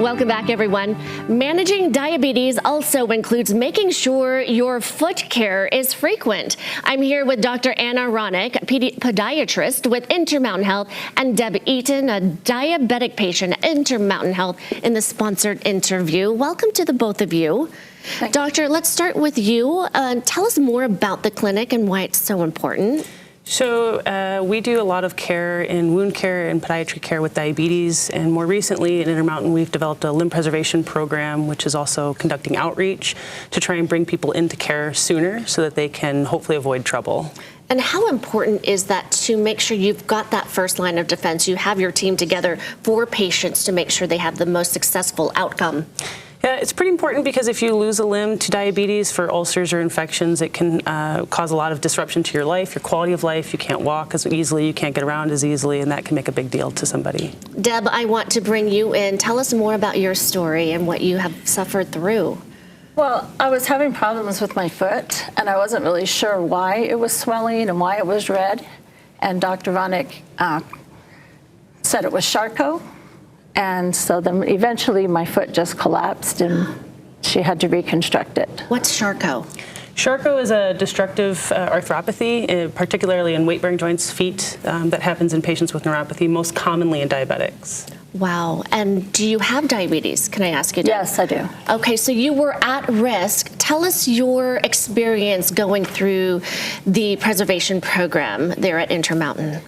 Welcome back, everyone. Managing diabetes also includes making sure your foot care is frequent. I'm here with Dr. Anna Ronick, podiatrist with Intermountain Health, and Deb Eaton, a diabetic patient at Intermountain Health, in the sponsored interview. Welcome to the both of you. Doctor, let's start with you. Tell us more about the clinic and why it's so important. So we do a lot of care in wound care and podiatry care with diabetes, and more recently at Intermountain we've developed a limb preservation program, which is also conducting outreach to try and bring people into care sooner so that they can hopefully avoid trouble. And how important is that to make sure you've got that first line of defense, you have your team together for patients to make sure they have the most successful outcome? Yeah, it's pretty important because if you lose a limb to diabetes for ulcers or infections, it can cause a lot of disruption to your life, your quality of life. You can't walk as easily, you can't get around as easily, and that can make a big deal to somebody. Deb, I want to bring you in. Tell us more about your story and what you have suffered through. Well, I was having problems with my foot, and I wasn't really sure why it was swelling and why it was red. And Dr. Ronick said it was Charcot. And so then eventually my foot just collapsed and she had to reconstruct it. What's Charcot? Charcot is a destructive arthropathy, particularly in weight-bearing joints, feet, that happens in patients with neuropathy, most commonly in diabetics. Wow. And do you have diabetes? Can I ask you, Deb? Yes, I do. Okay, so you were at risk. Tell us your experience going through the preservation program there at Intermountain.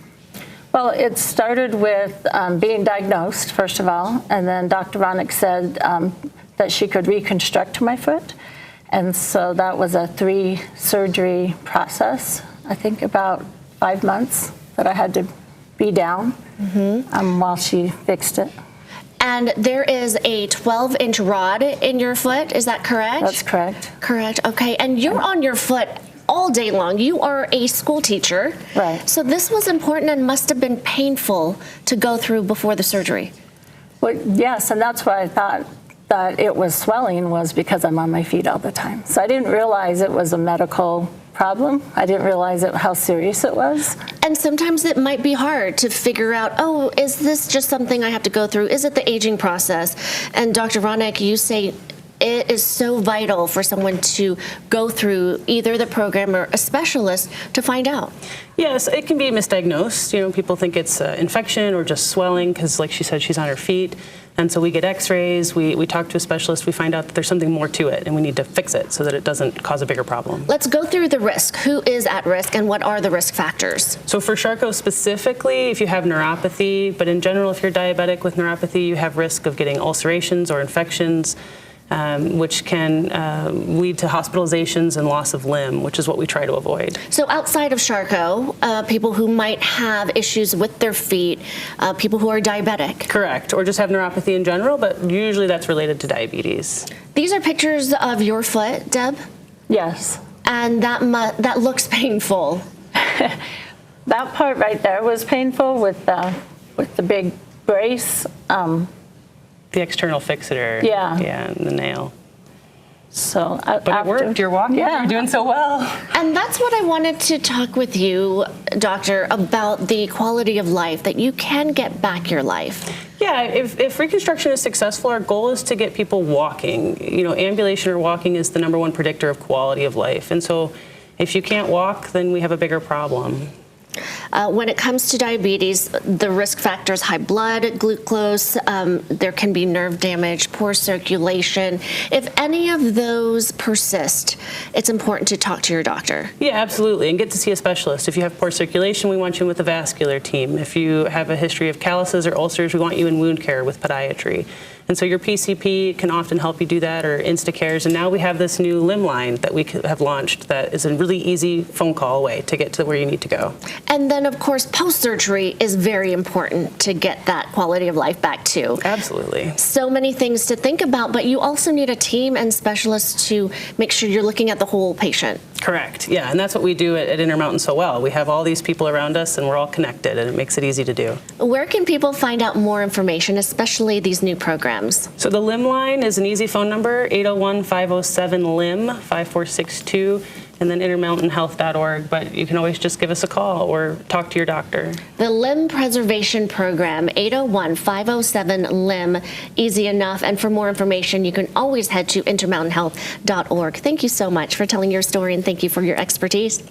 Well, it started with being diagnosed, first of all, and then Dr. Ronick said that she could reconstruct my foot. And so that was a 3-surgery process, I think about 5 months that I had to be down while she fixed it. And there is a 12-inch rod in your foot, is that correct? That's correct. Correct, okay. And you're on your foot all day long. You are a school teacher. Right. So this was important and must have been painful to go through before the surgery. Well, yes, and that's why I thought that it was swelling, was because I'm on my feet all the time. So I didn't realize it was a medical problem. I didn't realize how serious it was. And sometimes it might be hard to figure out, oh, is this just something I have to go through? Is it the aging process? And Dr. Ronick, you say it is so vital for someone to go through either the program or a specialist to find out. Yes, it can be misdiagnosed. You know, people think it's infection or just swelling because, like she said, she's on her feet. And so we get x-rays, we talk to a specialist, we find out that there's something more to it and we need to fix it so that it doesn't cause a bigger problem. Let's go through the risk. Who is at risk and what are the risk factors? So for Charcot specifically, if you have neuropathy, but in general, if you're diabetic with neuropathy, you have risk of getting ulcerations or infections, which can lead to hospitalizations and loss of limb, which is what we try to avoid. So outside of Charcot, people who might have issues with their feet, people who are diabetic. Correct, or just have neuropathy in general, but usually that's related to diabetes. These are pictures of your foot, Deb? Yes. And that looks painful. That part right there was painful with the big brace. The external fixator. Yeah. Yeah, and the nail. So, but it worked. You're walking. Yeah. You're doing so well. And that's what I wanted to talk with you, Doctor, about the quality of life, that you can get back your life. Yeah, if reconstruction is successful, our goal is to get people walking. You know, ambulation or walking is the #1 predictor of quality of life. And so if you can't walk, then we have a bigger problem. When it comes to diabetes, the risk factors: high blood glucose, there can be nerve damage, poor circulation. If any of those persist, it's important to talk to your doctor. Yeah, absolutely, and get to see a specialist. If you have poor circulation, we want you in with the vascular team. If you have a history of calluses or ulcers, we want you in wound care with podiatry. And so your PCP can often help you do that, or Instacares. And now we have this new limb line that we have launched that is a really easy phone call away to get to where you need to go. And then, of course, post-surgery is very important to get that quality of life back too. Absolutely. So many things to think about, but you also need a team and specialists to make sure you're looking at the whole patient. Correct, yeah, and that's what we do at Intermountain so well. We have all these people around us and we're all connected, and it makes it easy to do. Where can people find out more information, especially these new programs? So the Limb Line is an easy phone number, 801-507-LIMB, 5462. and then intermountainhealth.org. But you can always just give us a call or talk to your doctor. The Limb Preservation Program, 801-507-LIMB, easy enough. And for more information, you can always head to intermountainhealth.org. Thank you so much for telling your story, and thank you for your expertise.